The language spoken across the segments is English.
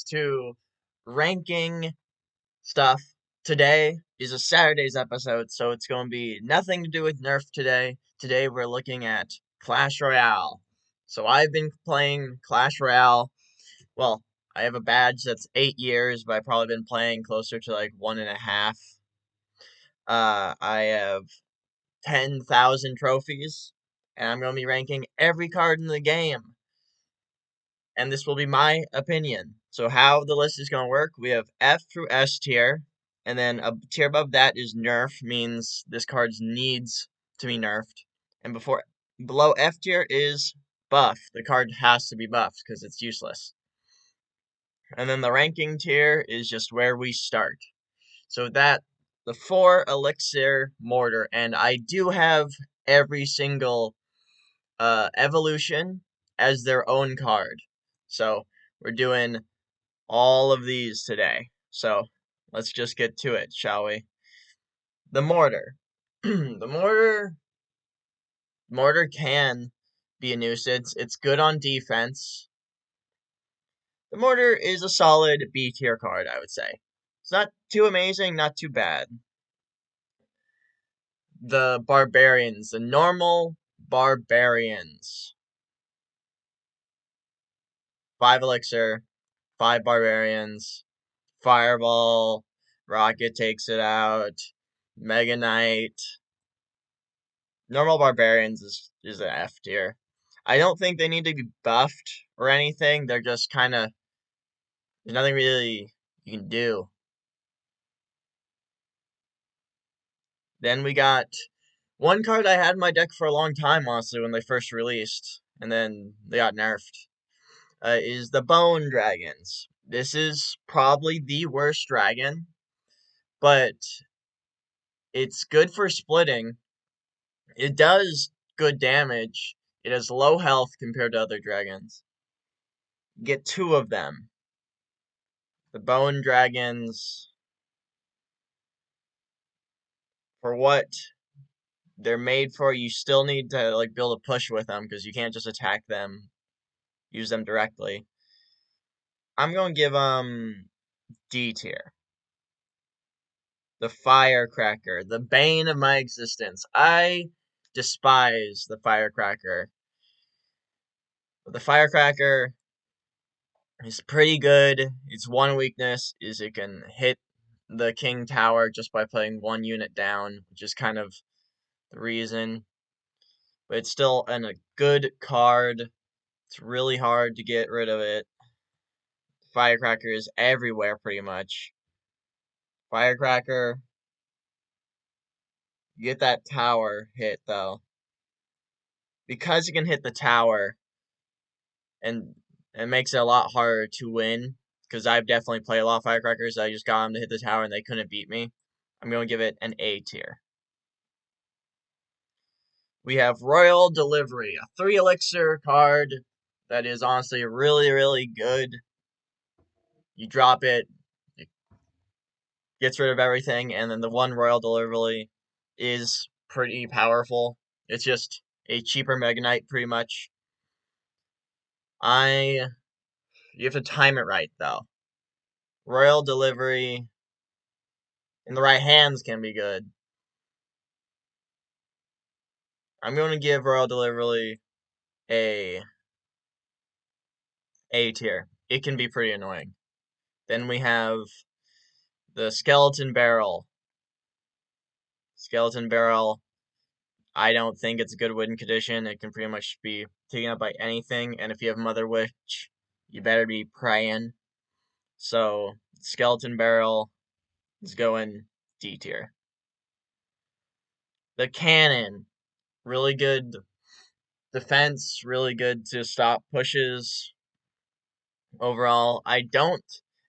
to ranking stuff. Today is a Saturday's episode, so it's going to be nothing to do with Nerf today. Today we're looking at Clash Royale. So I've been playing Clash Royale. Well, I have a badge that's 8 years, but I've probably been playing closer to like 1.5. I have 10,000 trophies, and I'm going to be ranking every card in the game. And this will be my opinion. So how the list is going to work, we have F through S tier, and then a tier above that is Nerf, means this card needs to be nerfed. And below F tier is buff. The card has to be buffed because it's useless. And then the ranking tier is just where we start. So the 4 elixir mortar, and I do have every single evolution as their own card. So we're doing all of these today. So let's just get to it, shall we? The mortar. The mortar can be a nuisance. It's good on defense. The mortar is a solid B tier card, I would say. It's not too amazing, not too bad. The barbarians, the normal barbarians. 5 elixir, 5 barbarians, fireball, rocket takes it out, Mega Knight. Normal barbarians is an F tier. I don't think they need to be buffed or anything. They're just kind of, there's nothing really you can do. Then we got one card I had in my deck for a long time, honestly, when they first released, and then they got nerfed. Is the Bone Dragons. This is probably the worst dragon, but it's good for splitting. It does good damage. It has low health compared to other dragons. Get 2 of them. The Bone Dragons, for what they're made for, you still need to like build a push with them because you can't just attack them, use them directly. I'm going to give them D tier. The Firecracker, the bane of my existence. I despise the Firecracker. The Firecracker is pretty good. Its one weakness is it can hit the King Tower just by putting 1 unit down, which is kind of the reason. But it's still a good card. It's really hard to get rid of it. Firecracker is everywhere pretty much. Firecracker, you get that tower hit though. Because you can hit the tower, and it makes it a lot harder to win. Because I've definitely played a lot of Firecrackers. I just got them to hit the tower and they couldn't beat me. I'm going to give it an A tier. We have Royal Delivery, a 3 elixir card that is honestly really, really good. You drop it, it gets rid of everything, and then the 1 Royal Delivery is pretty powerful. It's just a cheaper Mega Knight, pretty much. You have to time it right, though. Royal Delivery in the right hands can be good. I'm going to give Royal Delivery a A tier. It can be pretty annoying. Then we have the Skeleton Barrel. Skeleton Barrel, I don't think it's a good win condition. It can pretty much be taken up by anything, and if you have Mother Witch, you better be praying. So, Skeleton Barrel is going D tier. The Cannon, really good defense, really good to stop pushes. Overall,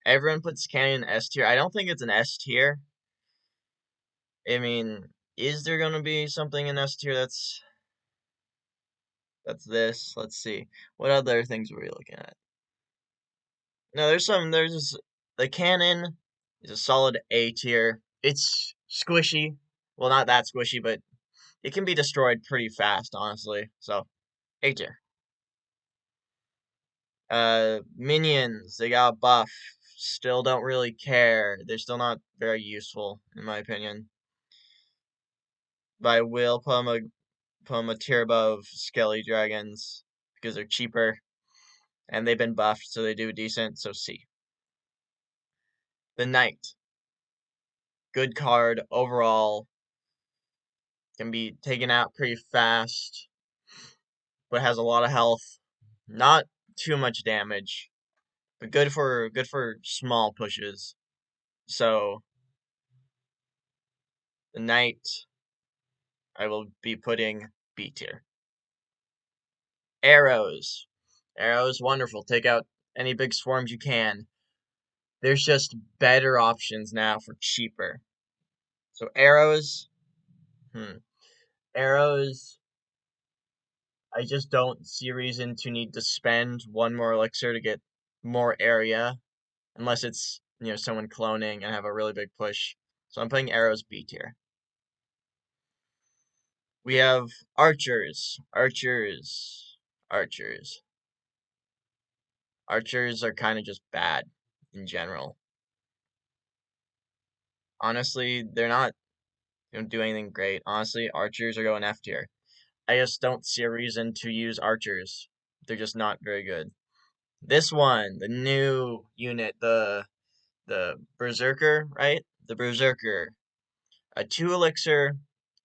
everyone puts Cannon in S tier. I don't think it's an S tier. I mean, is there gonna be something in S tier that's this? Let's see. What other things were we looking at? No, there's the Cannon is a solid A tier. It's squishy. Well, not that squishy, but it can be destroyed pretty fast, honestly. So, A tier. Minions, they got a buff. Still don't really care. They're still not very useful, in my opinion. But I will put 'em a tier above Skelly Dragons because they're cheaper and they've been buffed, so they do decent. So C. The Knight, good card overall. Can be taken out pretty fast, but has a lot of health. Not too much damage, but good for small pushes. So the Knight, I will be putting B tier. Arrows. Arrows, wonderful. Take out any big swarms you can. There's just better options now for cheaper. So arrows, arrows, I just don't see a reason to need to spend one more elixir to get more area, unless it's, someone cloning and have a really big push. So I'm putting arrows B tier. We have archers. Archers. Archers are kind of just bad in general. Honestly, they're not don't do anything great. Honestly, archers are going F tier. I just don't see a reason to use archers. They're just not very good. This one, the new unit, the Berserker, right? The Berserker. A 2 elixir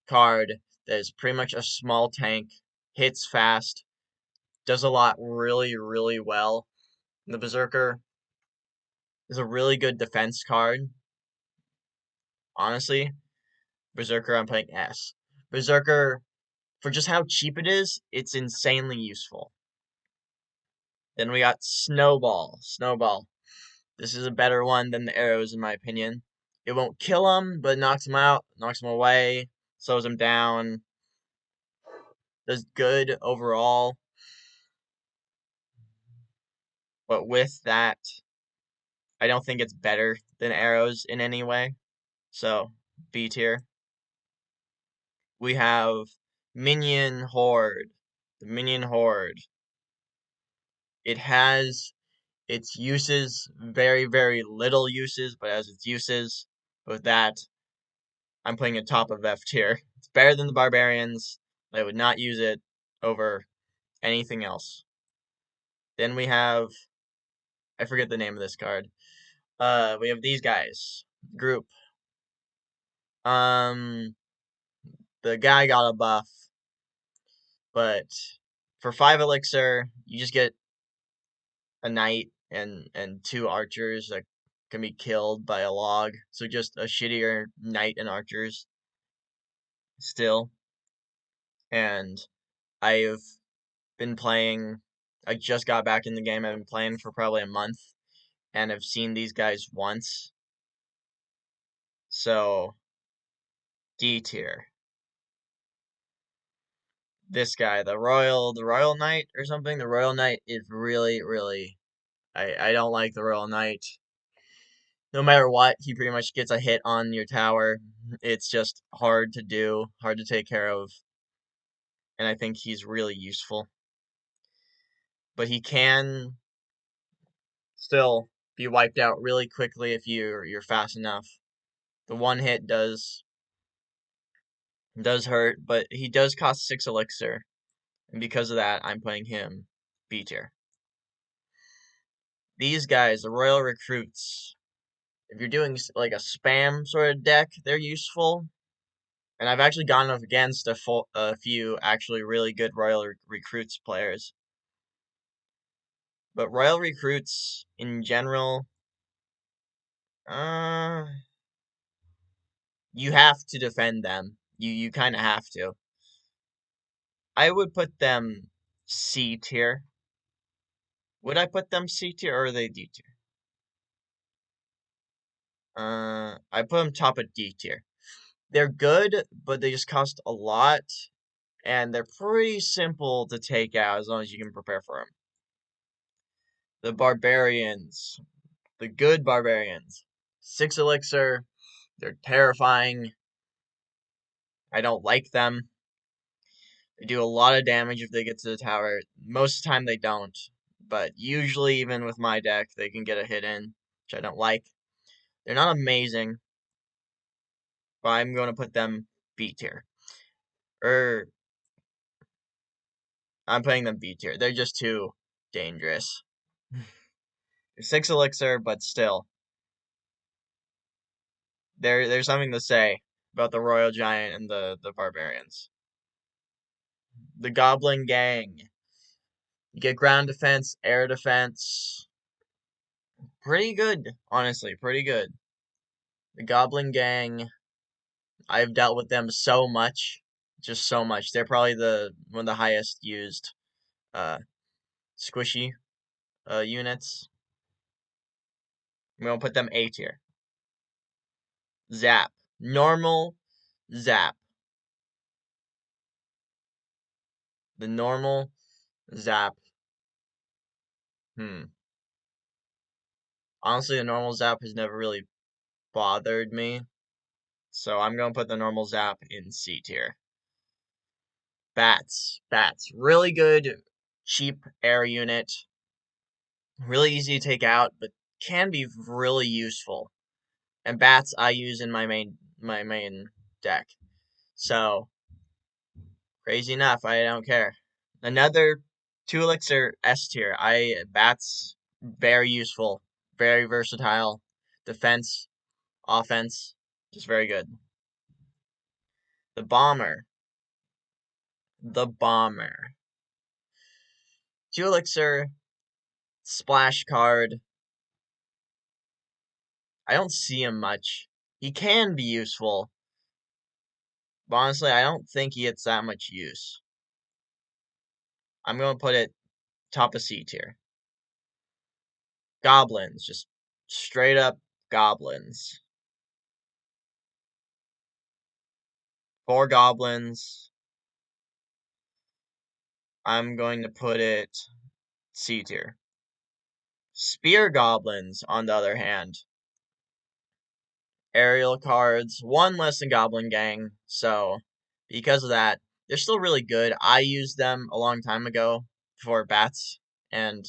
card that is pretty much a small tank, hits fast, does a lot really, really well. The Berserker is a really good defense card. Honestly, Berserker, I'm playing S. Berserker, for just how cheap it is, it's insanely useful. Then we got Snowball. Snowball. This is a better one than the arrows, in my opinion. It won't kill him, but knocks him out, knocks him away, slows him down. Does good overall. But with that, I don't think it's better than arrows in any way. So, B tier. We have Minion Horde. The Minion Horde. It has its uses, very, very little uses, but as its uses. With that, I'm putting it top of F tier. It's better than the Barbarians. I would not use it over anything else. Then we have, I forget the name of this card. We have these guys. Group. The guy got a buff, but for 5 elixir, you just get a knight and 2 archers that can be killed by a log. So just a shittier knight and archers still. And I've been playing. I just got back in the game. I've been playing for probably a month, and I've seen these guys once. So D tier. This guy, the Royal Knight or something. The Royal Knight is really, really. I don't like the Royal Knight. No matter what, he pretty much gets a hit on your tower. It's just hard to do, hard to take care of, and I think he's really useful. But he can still be wiped out really quickly if you're fast enough. The one hit does hurt, but he does cost 6 elixir, and because of that, I'm putting him B tier. These guys, the Royal Recruits, if you're doing like a spam sort of deck, they're useful. And I've actually gone up against a few actually really good Royal Recruits players. But Royal Recruits in general, uh, you have to defend them. You kind of have to. I would put them C tier. Would I put them C tier or are they D tier? I put them top of D tier. They're good, but they just cost a lot, and they're pretty simple to take out as long as you can prepare for them. The Barbarians, the good Barbarians, 6 elixir. They're terrifying. I don't like them. They do a lot of damage if they get to the tower. Most of the time they don't. but usually even with my deck, they can get a hit in, which I don't like. They're not amazing, but I'm going to put them B tier. Or I'm putting them B tier. They're just too dangerous. 6 elixir, but still, there's something to say about the Royal Giant and the Barbarians. The Goblin Gang. You get ground defense, air defense. Pretty good, honestly, pretty good. The Goblin Gang, I've dealt with them so much, just so much. They're probably one of the highest used uh squishy units. I'm gonna put them A tier. Zap. Normal Zap. The normal Zap. Hmm. Honestly, the normal Zap has never really bothered me. So I'm gonna put the normal Zap in C tier. Bats. Bats. Really good, cheap air unit. Really easy to take out, but can be really useful. And bats I use in my main deck. So crazy enough, I don't care. Another 2 elixir S tier. I bats very useful, very versatile. Defense, offense, just very good. The bomber. The bomber. 2 elixir, splash card. I don't see him much. He can be useful, but honestly, I don't think he gets that much use. I'm gonna put it top of C tier. Goblins, just straight up goblins. 4 goblins. I'm going to put it C tier. Spear goblins, on the other hand, aerial cards, one less than Goblin Gang, so because of that, they're still really good. I used them a long time ago before bats and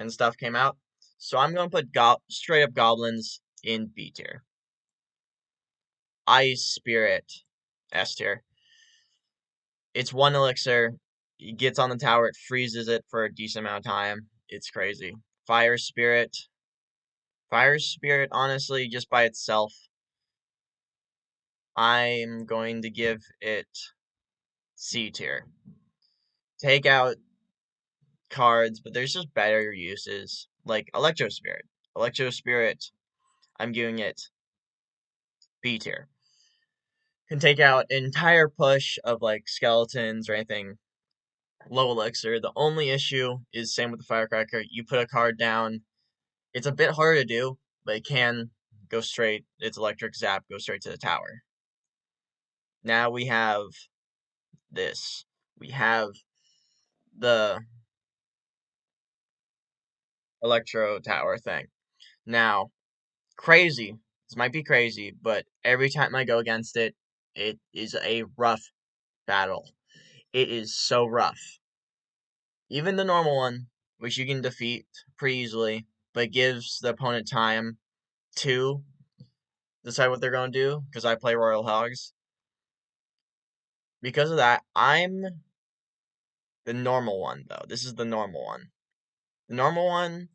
stuff came out. So I'm gonna put straight up goblins in B tier. Ice Spirit S tier. It's 1 elixir. It gets on the tower, it freezes it for a decent amount of time. It's crazy. Fire Spirit. Fire Spirit, honestly, just by itself, I'm going to give it C tier. Take out cards, but there's just better uses, like Electro Spirit. Electro Spirit, I'm giving it B tier. Can take out an entire push of like skeletons or anything low elixir. The only issue is same with the Firecracker. You put a card down, it's a bit harder to do, but it can go straight. Its electric zap goes straight to the tower. Now we have this. We have the electro tower thing. Now, crazy. This might be crazy, but every time I go against it, it is a rough battle. It is so rough. Even the normal one, which you can defeat pretty easily, but gives the opponent time to decide what they're going to do, because I play Royal Hogs. Because of that, I'm the normal one, though. This is the normal one. The normal one,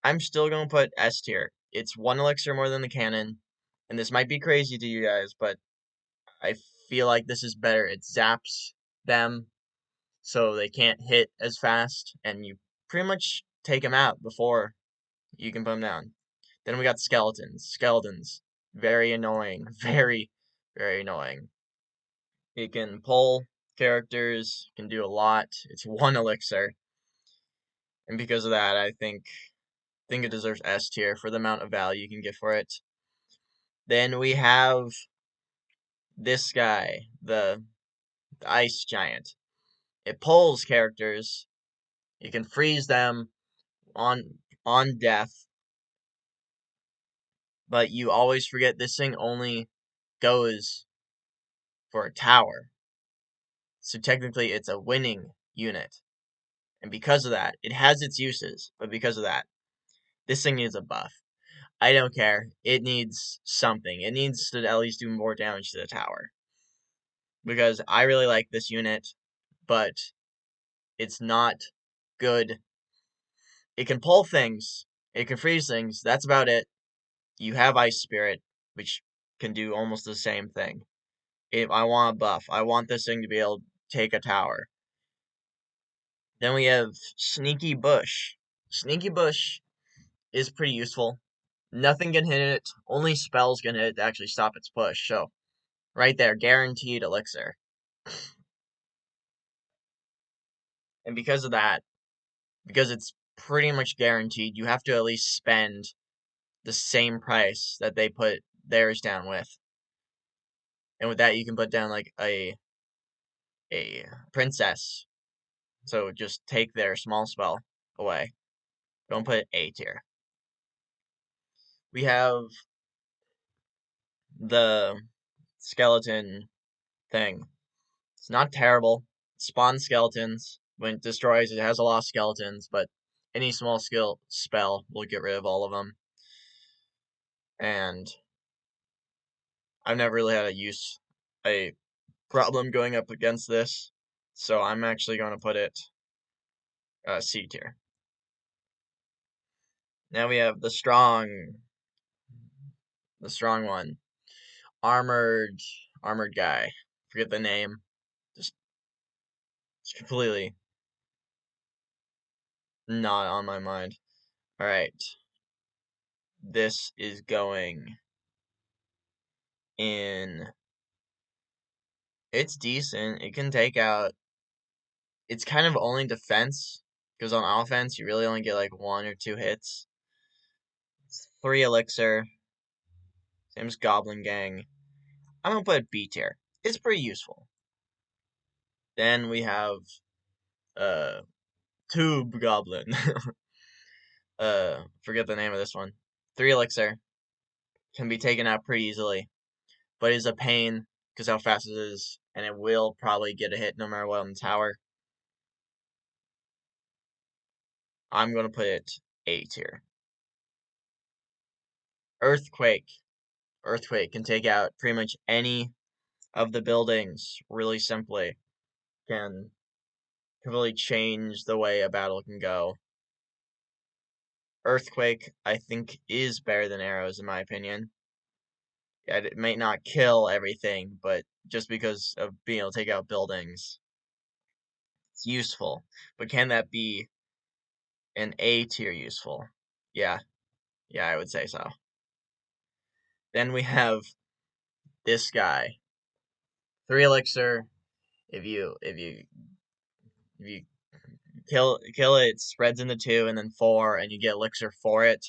I'm still going to put S tier. It's 1 elixir more than the cannon, and this might be crazy to you guys, but I feel like this is better. It zaps them so they can't hit as fast, and you pretty much take them out before you can put them down. Then we got skeletons. Skeletons, very annoying. Very, very annoying. It can pull characters, can do a lot. It's 1 elixir, and because of that, I think it deserves S tier for the amount of value you can get for it. Then we have this guy, the ice giant. It pulls characters. You can freeze them on death, but you always forget this thing only goes for a tower. So technically it's a winning unit. And because of that, it has its uses, but because of that, this thing needs a buff. I don't care. It needs something. It needs to at least do more damage to the tower. Because I really like this unit, but it's not good. It can pull things, it can freeze things, that's about it. You have Ice Spirit, which can do almost the same thing. If I want a buff, I want this thing to be able to take a tower. Then we have Sneaky Bush. Sneaky Bush is pretty useful. Nothing can hit it, only spells can hit it to actually stop its push. So, right there, guaranteed elixir. And because of that, because it's pretty much guaranteed, you have to at least spend the same price that they put theirs down with. And with that, you can put down like a princess. So just take their small spell away. Don't put it A tier. We have the skeleton thing. It's not terrible. It spawns skeletons. When it destroys, it has a lot of skeletons, but any small skill spell will get rid of all of them. And I've never really had a problem going up against this, so I'm actually going to put it C tier. Now we have the strong one, armored guy. Forget the name. Just completely not on my mind. All right, this is going in. It's decent. It can take out. It's kind of only defense because on offense you really only get like 1 or 2 hits. It's 3 elixir. Same as Goblin Gang. I'm gonna put it B tier. It's pretty useful. Then we have uh Tube Goblin. Forget the name of this one. 3 elixir can be taken out pretty easily, but is a pain because how fast it is, and it will probably get a hit no matter what on the tower. I'm gonna put it A tier. Earthquake. Earthquake can take out pretty much any of the buildings really simply. Can really change the way a battle can go. Earthquake, I think, is better than arrows in my opinion. Yeah, it may not kill everything, but just because of being able to take out buildings, it's useful. But can that be an A tier useful? Yeah, yeah, I would say so. Then we have this guy. 3 elixir. If you kill it, it spreads into 2 and then 4, and you get elixir for it.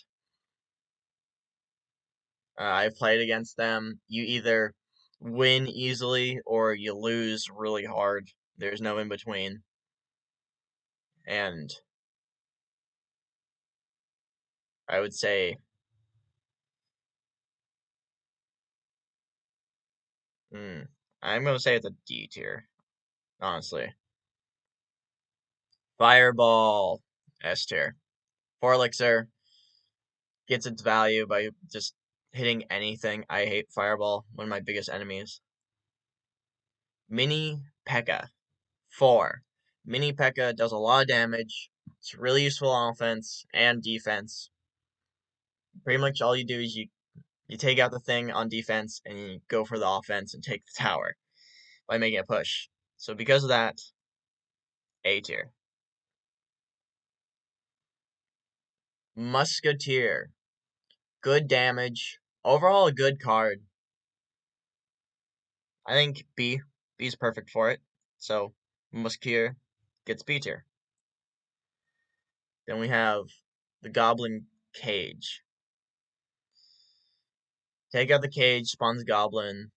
I've played against them. You either win easily or you lose really hard. There's no in between. And I would say, I'm gonna say it's a D tier, honestly. Fireball, S tier. 4 elixir gets its value by just hitting anything. I hate Fireball, one of my biggest enemies. Mini P.E.K.K.A. 4. Mini P.E.K.K.A. does a lot of damage. It's really useful on offense and defense. Pretty much all you do is you take out the thing on defense and you go for the offense and take the tower by making a push. So because of that, A tier. Musketeer. Good damage. Overall a good card. I think B. B is perfect for it. So Musketeer gets B tier. Then we have the Goblin Cage. Take out the cage, spawns Goblin.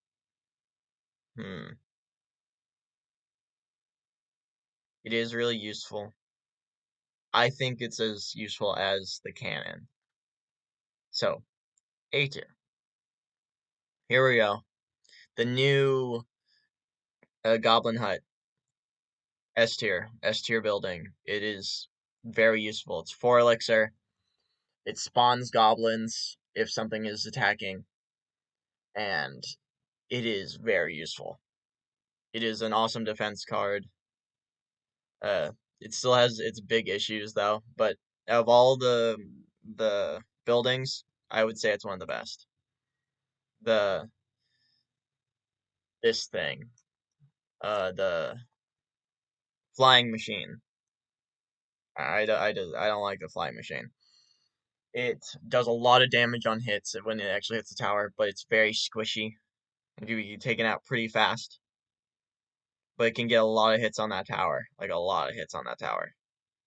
It is really useful. I think it's as useful as the cannon. So, A tier. Here we go. The new Goblin Hut. S tier building. It is very useful. It's 4 elixir. It spawns goblins if something is attacking, and it is very useful. It is an awesome defense card. Uh, it still has its big issues though, but of all the buildings, I would say it's one of the best. The this thing, the flying machine. I don't like the flying machine. It does a lot of damage on hits when it actually hits the tower, but it's very squishy. It can be taken out pretty fast, but it can get a lot of hits on that tower, like a lot of hits on that tower,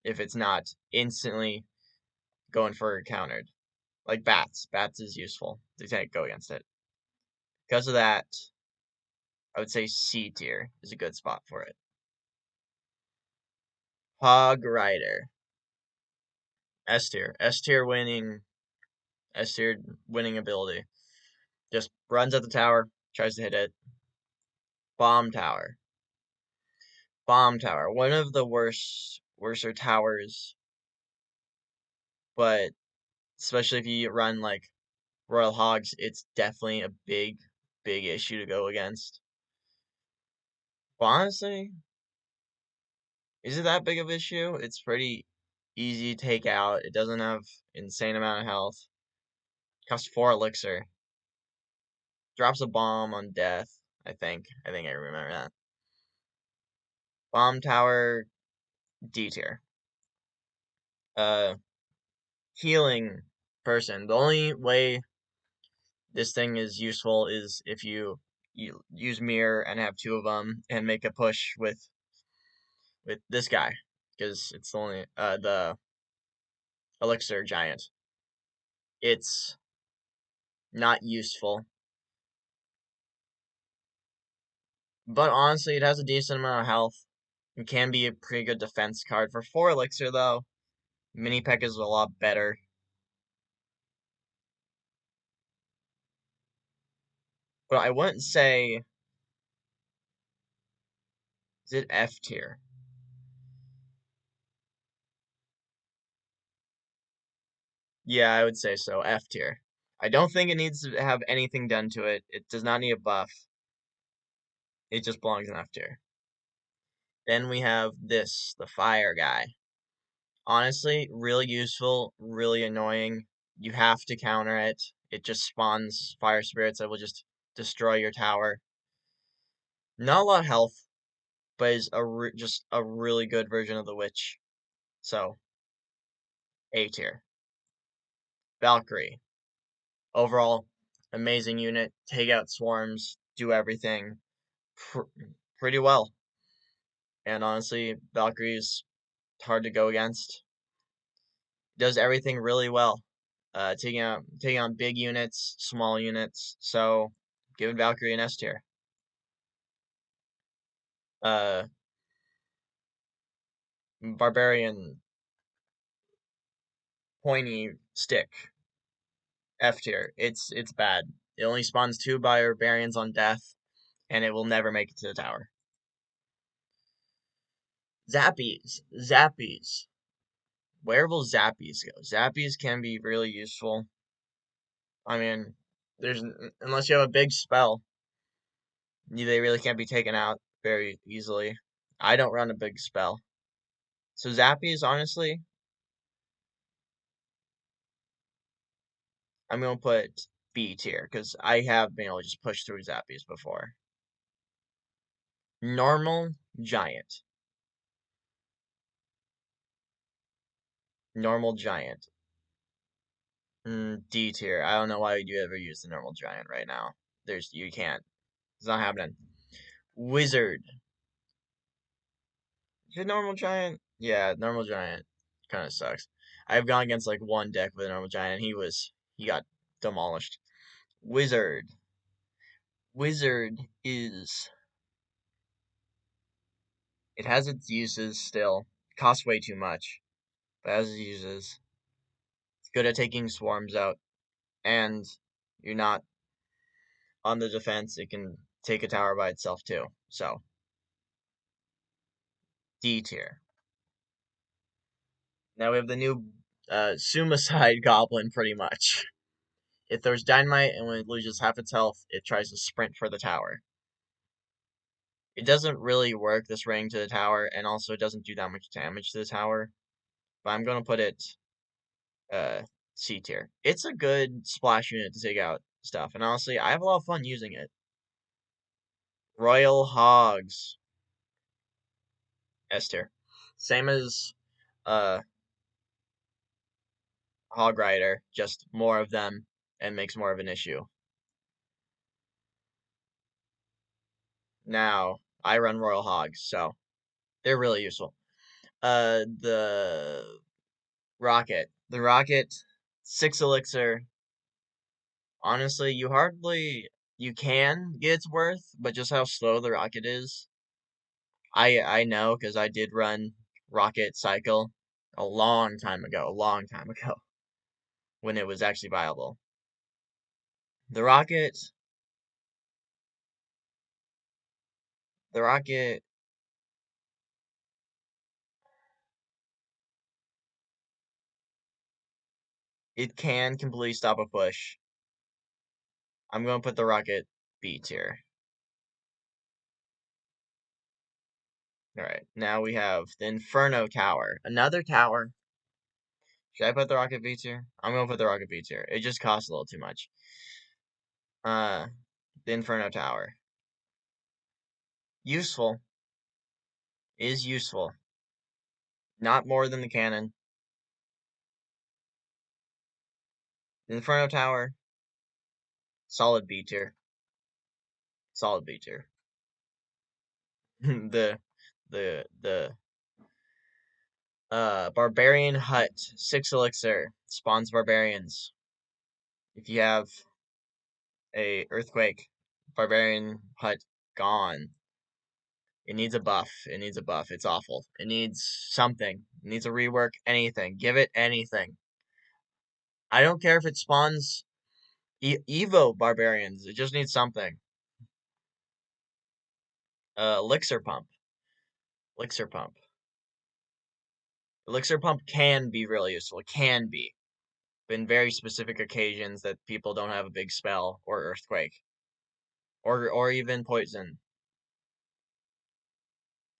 if it's not instantly going for countered. Like bats. Bats is useful to go against it. Because of that, I would say C tier is a good spot for it. Hog Rider. S tier. S tier winning ability. Just runs at the tower, tries to hit it. Bomb Tower. Bomb Tower. One of the worser towers, but especially if you run like Royal Hogs, it's definitely a big issue to go against. But honestly, is it that big of an issue? It's pretty easy to take out. It doesn't have insane amount of health. Costs 4 elixir. Drops a bomb on death, I think. I think I remember that. Bomb Tower D tier. Uh Healing person. The only way this thing is useful is if you use mirror and have 2 of them and make a push with this guy because it's the only the elixir giant. It's not useful, but honestly, it has a decent amount of health. It can be a pretty good defense card for 4 elixir though. Mini Peck is a lot better. But I wouldn't say is it F tier? Yeah, I would say so. F tier. I don't think it needs to have anything done to it. It does not need a buff. It just belongs in F tier. Then we have this, the fire guy. Honestly, really useful, really annoying. You have to counter it. It just spawns fire spirits that will just destroy your tower. Not a lot of health, but is just a really good version of the witch. So, A tier. Valkyrie. Overall, amazing unit. Take out swarms, do everything pr pretty well. And honestly, Valkyrie's hard to go against. Does everything really well. Taking on big units, small units. So, giving Valkyrie an S tier. Uh, Barbarian pointy stick. F tier. It's bad. It only spawns 2 barbarians on death, and it will never make it to the tower. Zappies. Where will Zappies go? Zappies can be really useful. I mean, there's unless you have a big spell, they really can't be taken out very easily. I don't run a big spell. So Zappies, honestly, I'm gonna put B tier because I have been able to just push through Zappies before. Normal Giant. Normal Giant. D tier. I don't know why you ever use the normal giant right now. You can't. It's not happening. Wizard. Is it normal giant? Yeah, normal giant. Kind of sucks. I've gone against like one deck with a normal giant, and he got demolished. Wizard. Wizard is it has its uses still. Costs way too much, but has its uses. It's good at taking swarms out, and you're not on the defense. It can take a tower by itself too. So D tier. Now we have the new Suicide Goblin, pretty much. It throws dynamite, and when it loses half its health, it tries to sprint for the tower. It doesn't really work, this ring to the tower, and also it doesn't do that much damage to the tower. But I'm going to put it uh, C tier. It's a good splash unit to take out stuff, and honestly, I have a lot of fun using it. Royal Hogs. S tier. Same as uh, Hog Rider, just more of them and makes more of an issue. Now, I run Royal Hogs, so they're really useful. The Rocket. The Rocket, 6 elixir. Honestly, you can get its worth, but just how slow the Rocket is. I know, because I did run Rocket Cycle a long time ago, when it was actually viable. The Rocket, the Rocket, it can completely stop a push. I'm going to put the Rocket B tier. Alright, now we have the Inferno Tower. Another tower. Should I put the Rocket B tier? I'm going to put the Rocket B tier. It just costs a little too much. Uh, the Inferno Tower. Useful. Is useful. Not more than the cannon. The Inferno Tower. Solid B tier. Solid B tier. the the Barbarian Hut, 6 elixir, spawns barbarians. If you have a earthquake, Barbarian Hut gone. It needs a buff. It needs a buff. It's awful. It needs something. It needs a rework. Anything. Give it anything. I don't care if it spawns Evo barbarians. It just needs something. Elixir pump. Elixir pump. Elixir pump can be really useful. It can be. But in very specific occasions that people don't have a big spell or earthquake. Or even poison.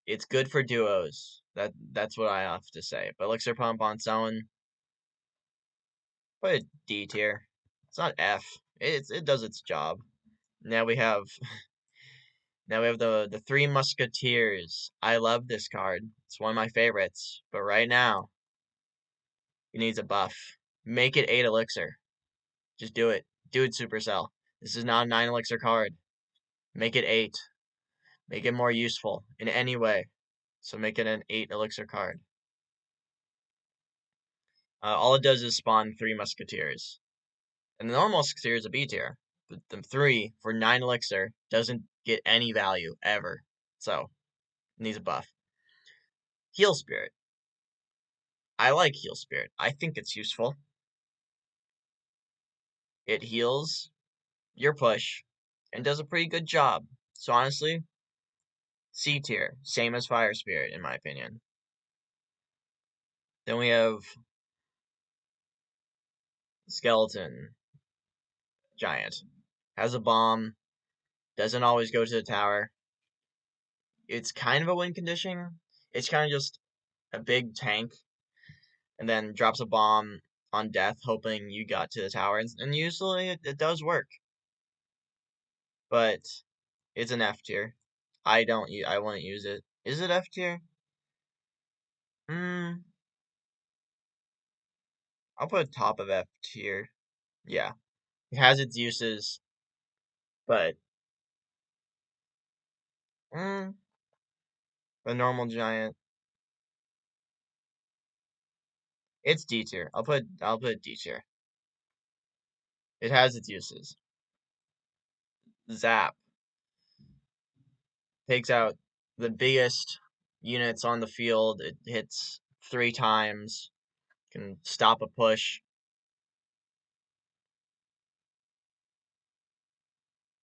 It's good for duos. That's what I have to say. But elixir pump on its own, put a D tier. It's not F. It does its job. Now we have the Three Musketeers. I love this card. It's one of my favorites. But right now, it needs a buff. Make it 8 elixir. Just do it. Do it, Supercell. This is not a 9 elixir card. Make it 8. Make it more useful in any way. So make it an 8 elixir card. All it does is spawn 3 Musketeers. And the normal Musketeer is a B tier. But the 3 for 9 elixir doesn't get any value ever. So, it needs a buff. Heal Spirit. I like Heal Spirit. I think it's useful. It heals your push and does a pretty good job. So honestly, C tier. Same as Fire Spirit, in my opinion. Then we have Skeleton Giant. Has a bomb. Doesn't always go to the tower. It's kind of a win condition. It's kind of just a big tank and then drops a bomb on death, hoping you got to the tower. And usually it does work. But it's an F tier. I wouldn't use it. Is it F tier? Hmm. I'll put top of F tier. Yeah. It has its uses, but mm, the normal giant. It's D tier. I'll put D tier. It has its uses. Zap takes out the biggest units on the field. It hits 3 times. Can stop a push.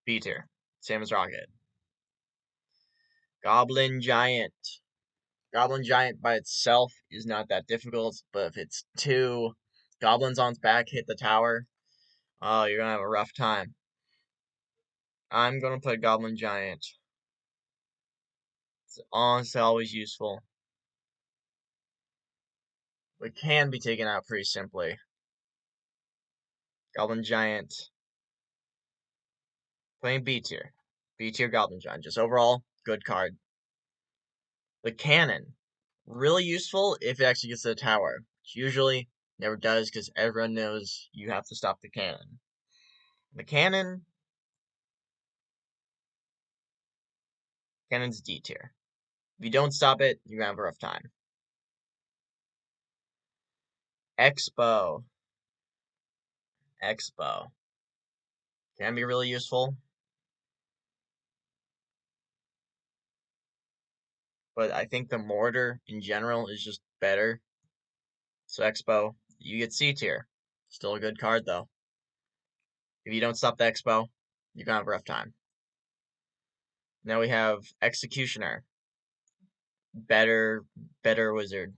B tier. Same as Rocket. Goblin Giant. Goblin Giant by itself is not that difficult, but if it's two goblins on its back hit the tower, oh, you're gonna have a rough time. I'm gonna put Goblin Giant. It's honestly always useful. It can be taken out pretty simply. Goblin Giant. Playing B tier. B tier Goblin Giant. Just overall, good card. The Cannon. Really useful if it actually gets to the tower. Which usually never does because everyone knows you have to stop the cannon. The cannon's D tier. If you don't stop it, you're gonna have a rough time. Expo. Expo. Can be really useful, but I think the mortar in general is just better. So Expo, you get C tier. Still a good card though. If you don't stop the Expo, you're gonna have a rough time. Now we have Executioner. Better wizard.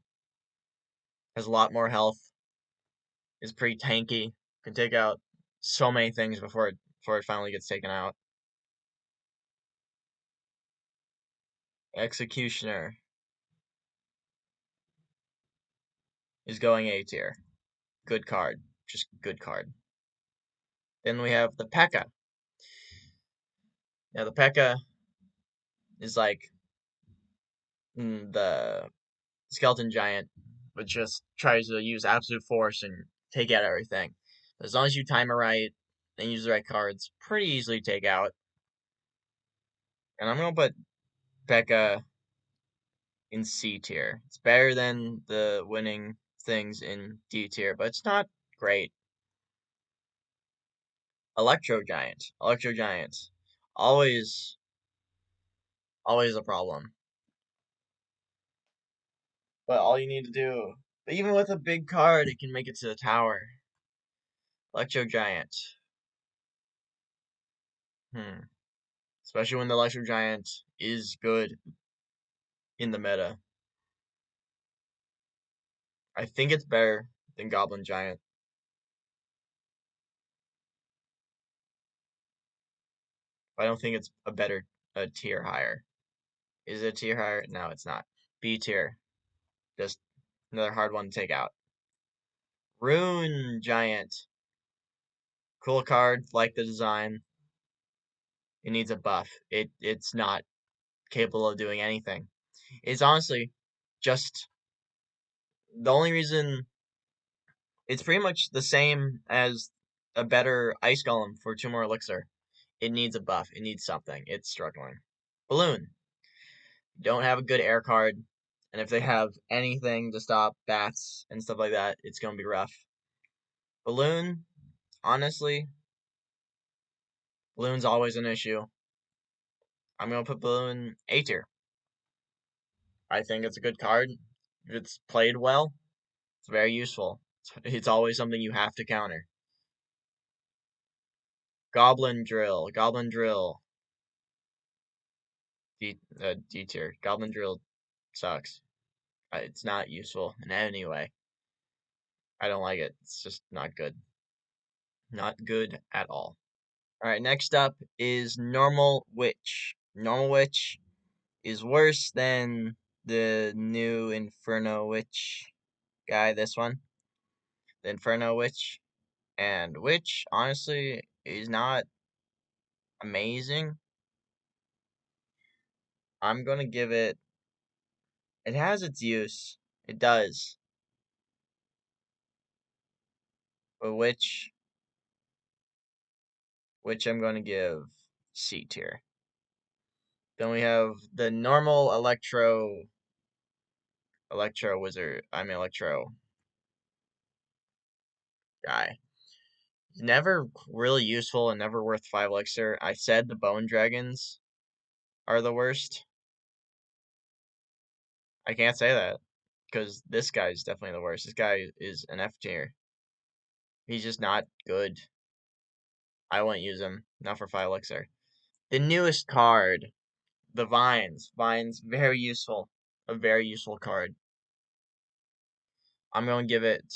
Has a lot more health. Is pretty tanky. Can take out so many things before it finally gets taken out. Executioner is going A tier. Good card. Just good card. Then we have the P.E.K.K.A. Now the P.E.K.K.A. is like the skeleton giant, which just tries to use absolute force and take out everything. As long as you time it right and use the right cards, pretty easily take out. And I'm gonna put P.E.K.K.A. in C tier. It's better than the winning things in D tier, but it's not great. Electro Giant. Electro Giant. Always always a problem. But all you need to do, even with a big card, it can make it to the tower. Electro Giant. Hmm. Especially when the Electro Giant is good in the meta. I think it's better than Goblin Giant. But I don't think it's a tier higher. Is it a tier higher? No, it's not. B tier. Just another hard one to take out. Rune Giant. Cool card, like the design. It needs a buff. It's not capable of doing anything. It's honestly just the only reason it's pretty much the same as a better ice golem for 2 more elixir. It needs a buff. It needs something. It's struggling. Balloon. Don't have a good air card. And if they have anything to stop bats and stuff like that, it's gonna be rough. Balloon, honestly, Balloon's always an issue. I'm gonna put Balloon A tier. I think it's a good card. If it's played well, it's very useful. It's always something you have to counter. Goblin Drill. Goblin Drill. D tier. Goblin Drill sucks. It's not useful in any way. I don't like it. It's just not good. Not good at all. Alright, next up is Normal Witch. Normal Witch is worse than the new Inferno Witch guy, this one. The Inferno Witch. And Witch, honestly, is not amazing. I'm gonna give it. It has its use. It does. But which I'm gonna give C tier. Then we have the normal Electro Wizard. I mean Electro guy. Never really useful and never worth 5 elixir. I said the Bone Dragons are the worst. I can't say that because this guy is definitely the worst. This guy is an F tier. He's just not good. I wouldn't use him. Not for 5 elixir. The newest card, the Vines. Vines, very useful. a very useful card. I'm going to give it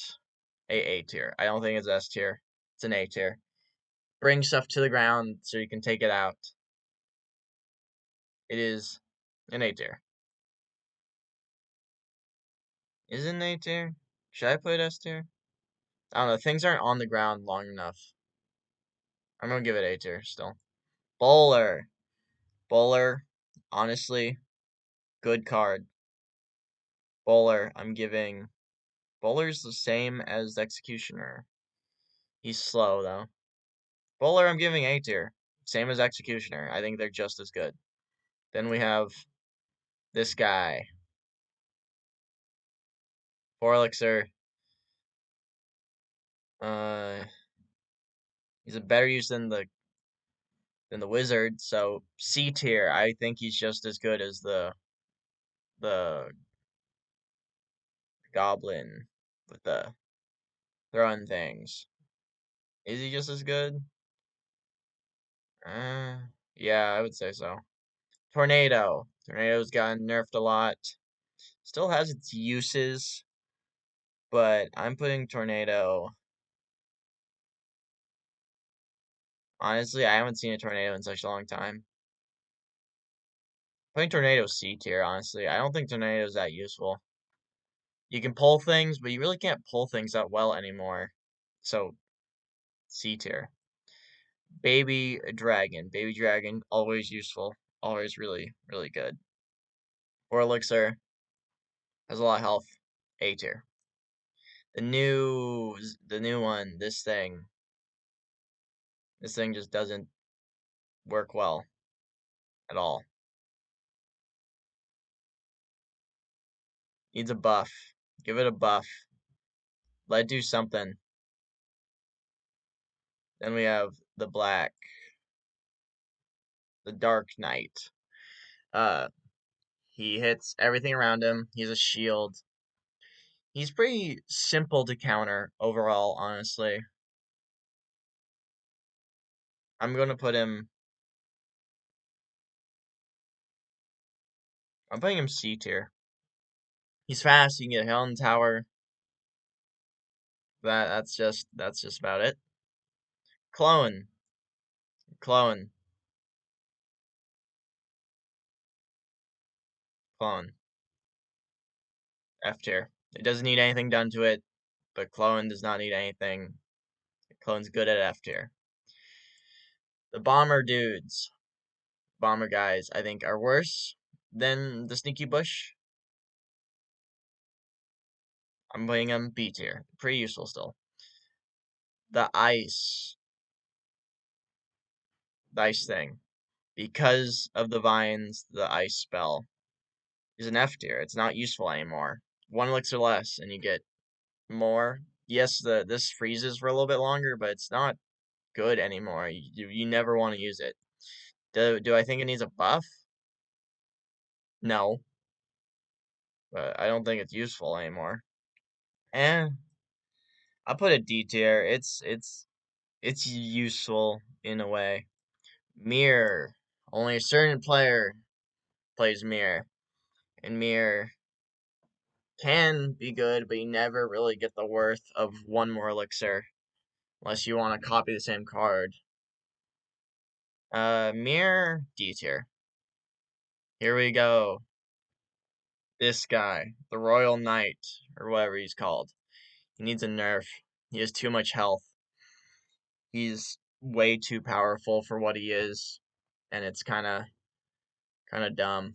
A tier. I don't think it's S tier. It's an A tier. Bring stuff to the ground so you can take it out. It is an A tier. Is it an A tier? Should I put it S tier? I don't know. Things aren't on the ground long enough. I'm going to give it A tier still. Bowler. Bowler, honestly, good card. Bowler, I'm giving. Bowler's the same as Executioner. He's slow, though. Bowler, I'm giving A tier. Same as Executioner. I think they're just as good. Then we have this guy. 4 Elixir. Uh, he's a better use than the wizard, so C tier. I think he's just as good as the goblin with the throwing things. Is he just as good? Uh, yeah, I would say so. Tornado. Tornado's gotten nerfed a lot. Still has its uses, but I'm putting Tornado. Honestly, I haven't seen a tornado in such a long time. Putting Tornado C tier, honestly. I don't think Tornado is that useful. You can pull things, but you really can't pull things that well anymore. So, C tier. Baby Dragon. Baby Dragon, always useful. Always really, really good. 4 Elixir. Has a lot of health. A tier. The new one, this thing. This thing just doesn't work well at all. Needs a buff. Give it a buff. Let it do something. Then we have the black. The Dark Knight. Uh, he hits everything around him. He's a shield. He's pretty simple to counter overall, honestly. I'm gonna put him. I'm putting him C tier. He's fast. You can get hit on the tower. That's just about it. Clone. Clone. Clone. F tier. It doesn't need anything done to it, but Clone does not need anything. Clone's good at F tier. The bomber dudes. Bomber guys, I think, are worse than the Sneaky Bush. I'm putting them B tier. Pretty useful still. The ice. The ice thing. Because of the vines, the ice spell is an F tier. It's not useful anymore. 1 elixir less, and you get more. Yes, this freezes for a little bit longer, but it's not good anymore. You never want to use it. Do I think it needs a buff? No, but I don't think it's useful anymore. And I'll put it D tier. It's useful in a way. Mirror. Only a certain player plays mirror, and mirror can be good, but you never really get the worth of one more elixir unless you want to copy the same card. Mirror D tier. Here we go. This guy, the Royal Knight, or whatever he's called. He needs a nerf. He has too much health. He's way too powerful for what he is, and it's kind of dumb.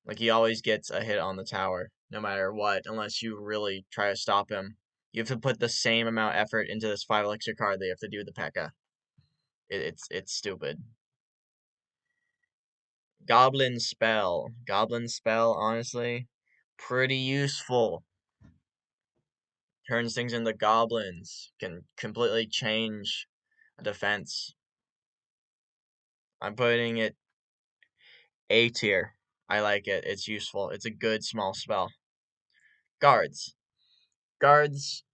Like he always gets a hit on the tower, no matter what, unless you really try to stop him. You have to put the same amount of effort into this 5 elixir card that you have to do with the P.E.K.K.A. It's stupid. Goblin spell. Goblin spell, honestly, pretty useful. Turns things into goblins. Can completely change a defense. I'm putting it A tier. I like it. It's useful. It's a good small spell. Guards. Guards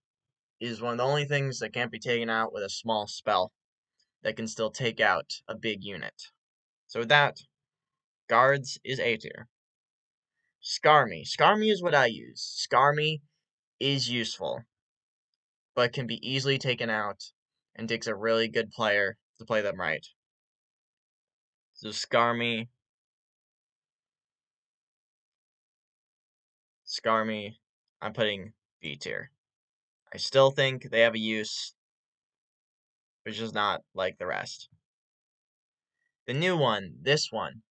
is one of the only things that can't be taken out with a small spell that can still take out a big unit. So with that, guards is A tier. Skarmy. Skarmy is what I use. Skarmy is useful, but can be easily taken out and takes a really good player to play them right. So Skarmy, I'm putting B tier. I still think they have a use, but just not like the rest. The new one, this one,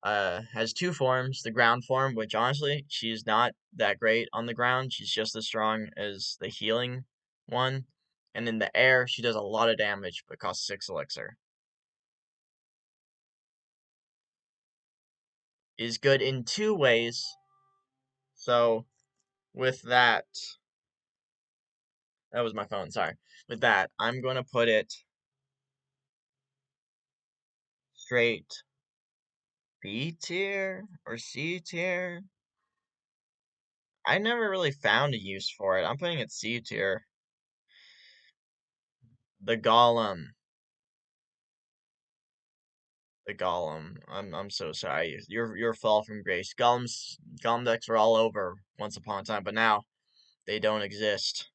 has two forms. The ground form, which honestly, she's not that great on the ground. She's just as strong as the healing one. And in the air, she does a lot of damage, but costs 6 elixir. Is good in two ways. So, with that, that was my phone, sorry. With that, I'm going to put it straight B tier or C tier. I never really found a use for it. I'm putting it C tier. The Golem. The Golem. I'm so sorry. You're fall from grace. Golem decks were all over once upon a time, but now they don't exist.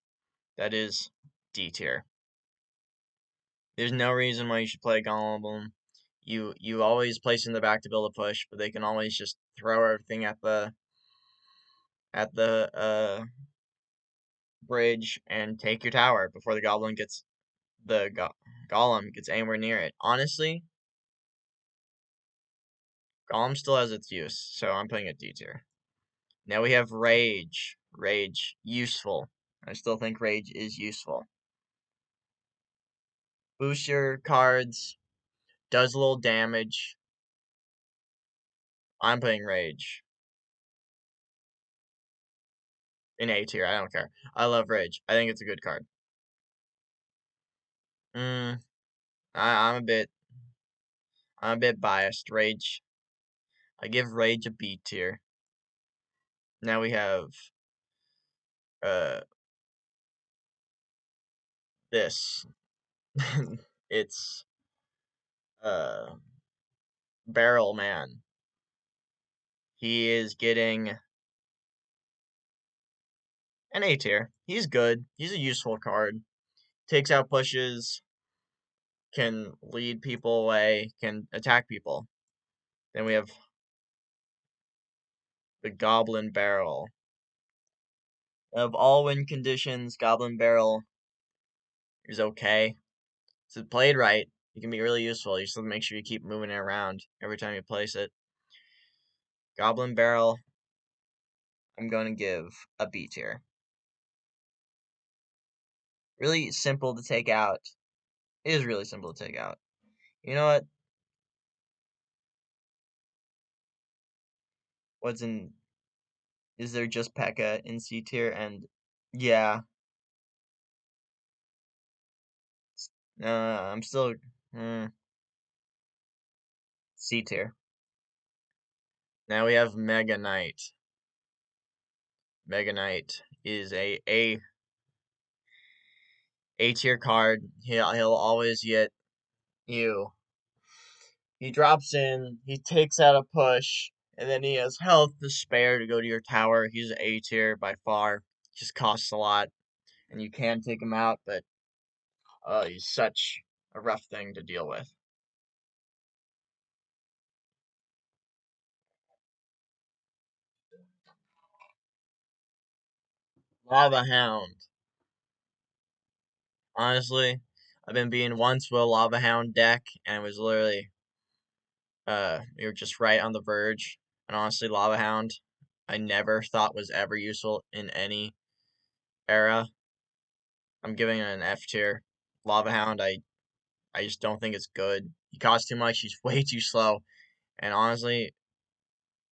That is D tier. There's no reason why you should play Golem. You always place in the back to build a push, but they can always just throw everything at the bridge and take your tower before the golem gets anywhere near it. Honestly, golem still has its use, so I'm putting it D tier. Now we have rage. Rage, useful. I still think rage is useful. Booster cards, does a little damage. I'm putting rage in A tier. I don't care. I love rage. I think it's a good card. Mm, I'm a bit biased. Rage. I give rage a B tier. Now we have uh this. It's uh Barrel Man. He is getting an A tier. He's good. He's a useful card. Takes out pushes, can lead people away, can attack people. Then we have the Goblin Barrel. Of all win conditions, Goblin Barrel is okay. So played right, it can be really useful. You just have to make sure you keep moving it around every time you place it. Goblin Barrel, I'm going to give a B tier. Really simple to take out. It is really simple to take out. You know what? What's in? Is there just P.E.K.K.A in C tier? And yeah, I'm still C tier. Now we have Mega Knight. Mega Knight is A tier card. He'll always get you. He drops in, he takes out a push, and then he has health to spare to go to your tower. He's A tier by far. Just costs a lot, and you can take him out, but he's such a rough thing to deal with. Lava Hound. Honestly, I've been being once with a Lava Hound deck, and it was literally we were just right on the verge. And honestly, Lava Hound, I never thought was ever useful in any era. I'm giving it an F tier. Lava Hound, I just don't think it's good. He costs too much. He's way too slow, and honestly,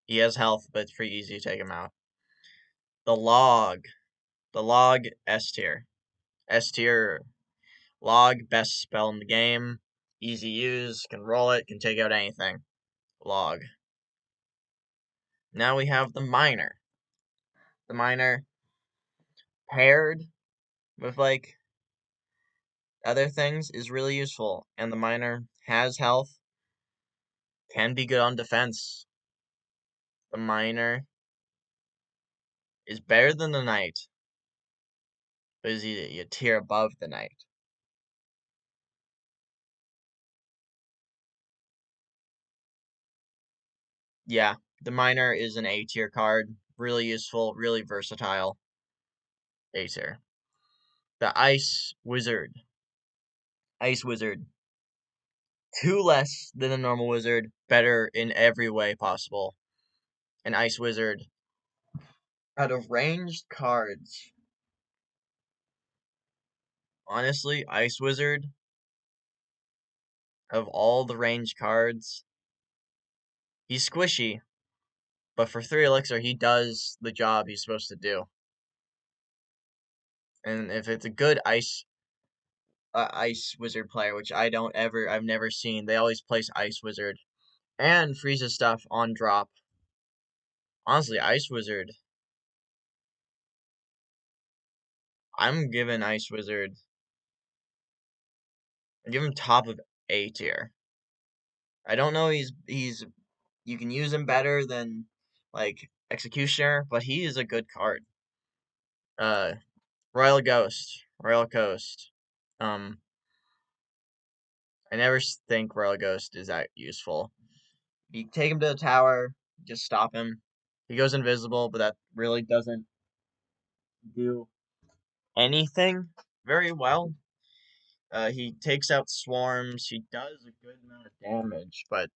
he has health, but it's pretty easy to take him out. The Log, the Log S tier, S tier Log, best spell in the game, easy use, can roll it, can take out anything. Log. Now we have the Miner. The Miner paired with like other things is really useful, and the Miner has health, can be good on defense. The Miner is better than the knight, but is he a tier above the knight? Yeah, the miner is an A tier card. Really useful, really versatile. A tier. The Ice Wizard. Ice Wizard. Two less than a normal wizard, better in every way possible. An Ice Wizard. Out of ranged cards, honestly, Ice Wizard, of all the ranged cards, he's squishy, but for 3 elixir, he does the job he's supposed to do. And if it's a good Ice Wizard player, which I've never seen, they always place Ice Wizard and freezes stuff on drop. Honestly, Ice Wizard, I'm giving Ice Wizard, I give him top of A tier. I don't know he's you can use him better than like Executioner, but he is a good card. Uh, Royal Ghost, Royal Coast. Um, I never think Royal Ghost is that useful. You take him to the tower, just stop him. He goes invisible, but that really doesn't do anything very well. He takes out swarms. He does a good amount of damage, but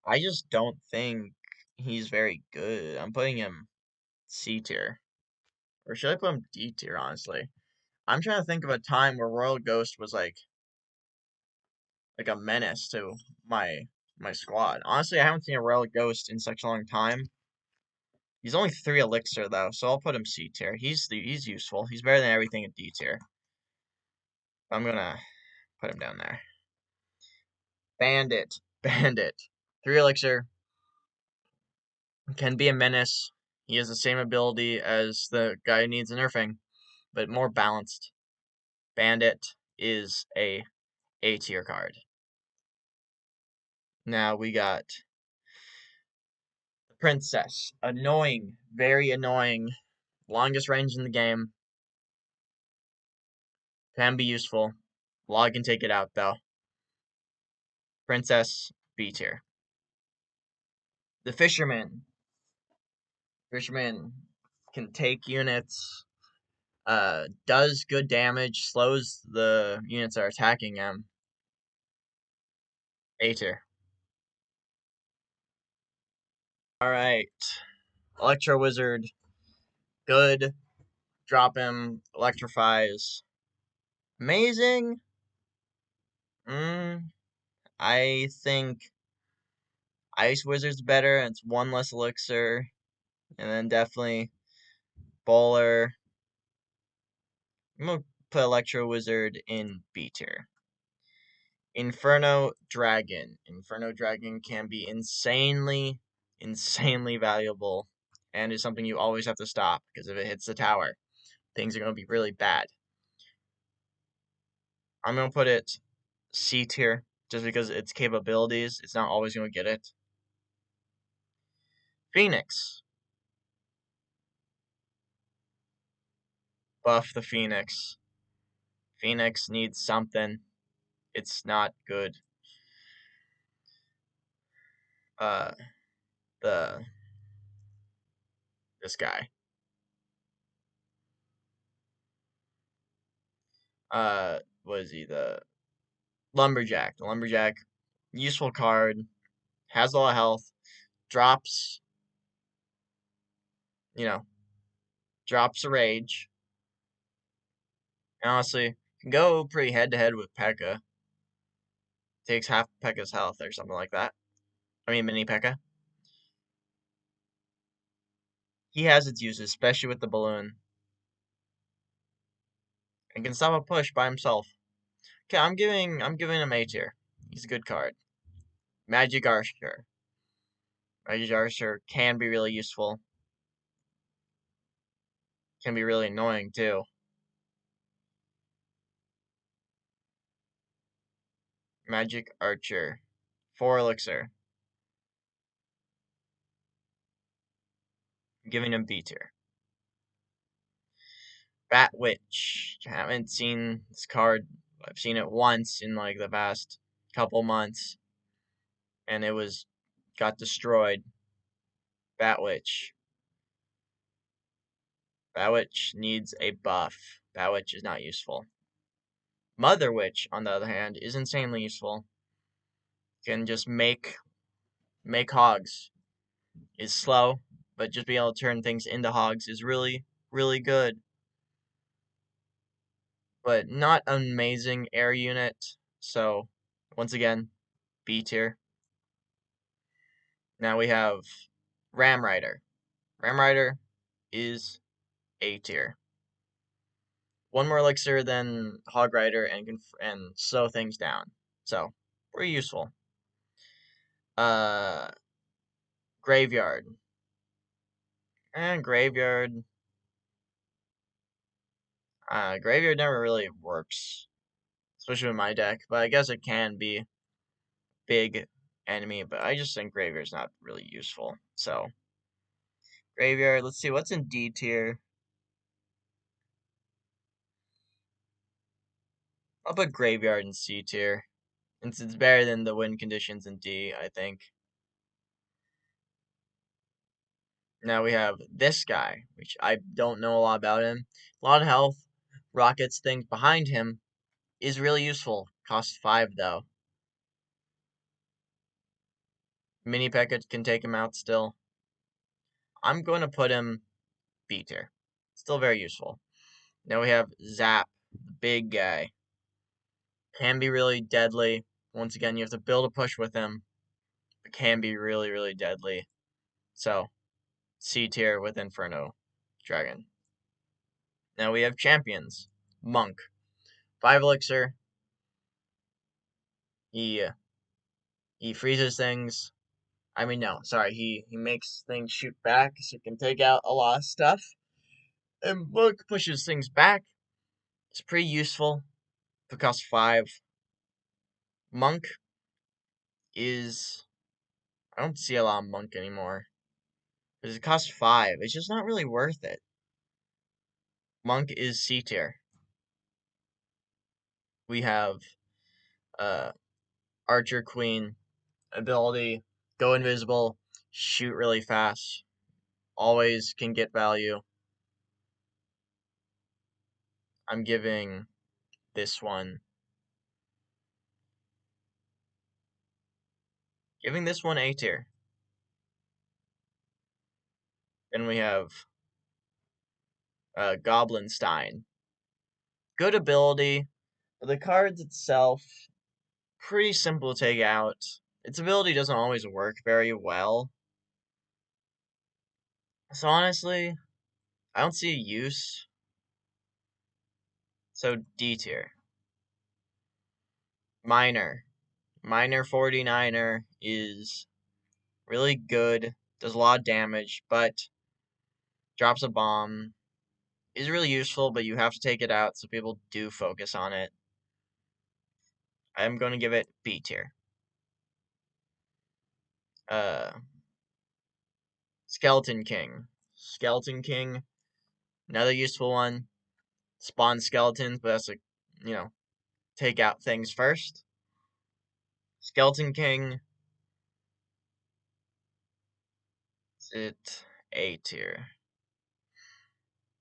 I just don't think he's very good. I'm putting him C tier. Or should I put him D tier, honestly? I'm trying to think of a time where Royal Ghost was like a menace to my squad. Honestly, I haven't seen a Royal Ghost in such a long time. He's only 3 elixir though, so I'll put him C tier. He's useful. He's better than everything in D tier. I'm gonna put him down there. Bandit. Bandit. 3 elixir. Can be a menace. He has the same ability as the guy who needs a nerfing, but more balanced. Bandit is a A tier card. Now we got the Princess. Annoying. Very annoying. Longest range in the game. Can be useful. Log can take it out though. Princess B tier. The Fisherman. Fisherman can take units. Does good damage. Slows the units that are attacking him. A tier. Alright. Electro Wizard. Good. Drop him. Electrifies. Amazing. I think Ice Wizard's better. And it's 1 less elixir. And then definitely Bowler. I'm gonna put Electro Wizard in B tier. Inferno Dragon. Inferno Dragon can be insanely valuable and is something you always have to stop because if it hits the tower, things are going to be really bad. I'm going to put it C tier just because its capabilities, it's not always going to get it. Phoenix. Buff the Phoenix. Phoenix needs something. It's not good. Uh, the this guy. What is he? The Lumberjack. The Lumberjack, useful card, has a lot of health, drops, you know, drops a rage. And honestly, can go pretty head to head with P.E.K.K.A. Takes half P.E.K.K.A.'s health or something like that. I mean, mini P.E.K.K.A. He has its uses, especially with the balloon, and can stop a push by himself. Okay, I'm giving him A tier. He's a good card. Magic Archer. Magic Archer can be really useful. Can be really annoying too. Magic Archer. 4 elixir. I'm giving him B tier. Bat Witch. Haven't seen this card. I've seen it once in like the past couple months, and it got destroyed. Bat Witch. Bat Witch needs a buff. Bat Witch is not useful. Mother Witch, on the other hand, is insanely useful. Can just make hogs. Is slow, but just being able to turn things into hogs is really, really good. But not an amazing air unit, so once again, B tier. Now we have Ram Rider. Ram Rider is A tier. One more elixir than Hog Rider and slow things down. So, pretty useful. Uh, Graveyard. And Graveyard. Graveyard never really works, especially with my deck, but I guess it can be big enemy, but I just think Graveyard's not really useful. So, Graveyard, let's see what's in D tier. I'll put Graveyard in C tier. Since it's better than the win conditions in D, I think. Now we have this guy, which I don't know a lot about him. A lot of health, rockets, things behind him is really useful. Costs 5 though. Mini P.E.K.K.A can take him out still. I'm going to put him B tier. Still very useful. Now we have Zap, the big guy. Can be really deadly. Once again, you have to build a push with him. It can be really, really deadly. So, C tier with Inferno Dragon. Now we have champions. Monk. 5 elixir. He freezes things. I mean, no, sorry. He makes things shoot back, so you can take out a lot of stuff. And Monk pushes things back. It's pretty useful. If it costs 5. Monk is... I don't see a lot of Monk anymore. Because it costs 5. It's just not really worth it. Monk is C tier. We have Archer Queen ability, go invisible, shoot really fast, always can get value. I'm giving this one A tier. Then we have Goblinstein. Good ability, but the cards itself pretty simple to take out. Its ability doesn't always work very well. So honestly, I don't see a use. So D tier. Miner. Miner 49er is really good, does a lot of damage, but drops a bomb. Is really useful, but you have to take it out so people do focus on it. I'm going to give it B tier. Skeleton King. Skeleton King, another useful one. Spawn skeletons, but that's take out things first. Skeleton King, is it A tier?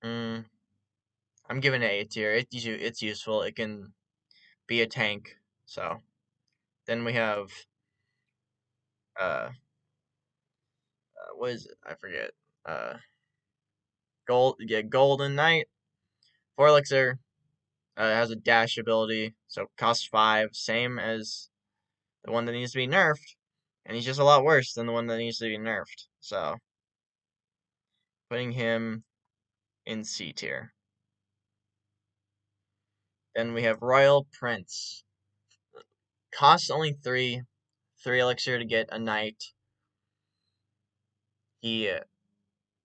I'm giving it A tier. It's useful. It can be a tank. So then we have what is it? I forget. Golden Knight. 4 elixir. Has a dash ability, so costs 5, same as the one that needs to be nerfed, and he's just a lot worse than the one that needs to be nerfed. So putting him in C tier. Then we have Royal Prince. Costs only 3 elixir to get a knight. He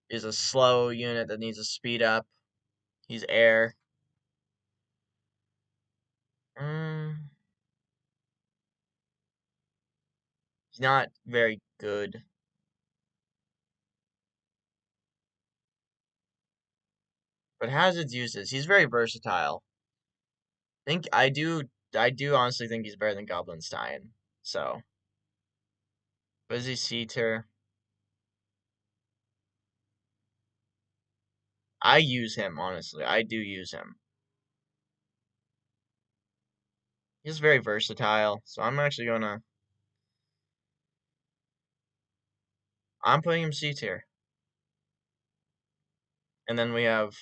is a slow unit that needs to speed up. He's air. He's not very good. but has its uses. He's very versatile. Think I do honestly think he's better than Goblinstein. So, what is he C tier? I use him honestly. I do use him. He's very versatile. So I'm putting him C tier. And then we have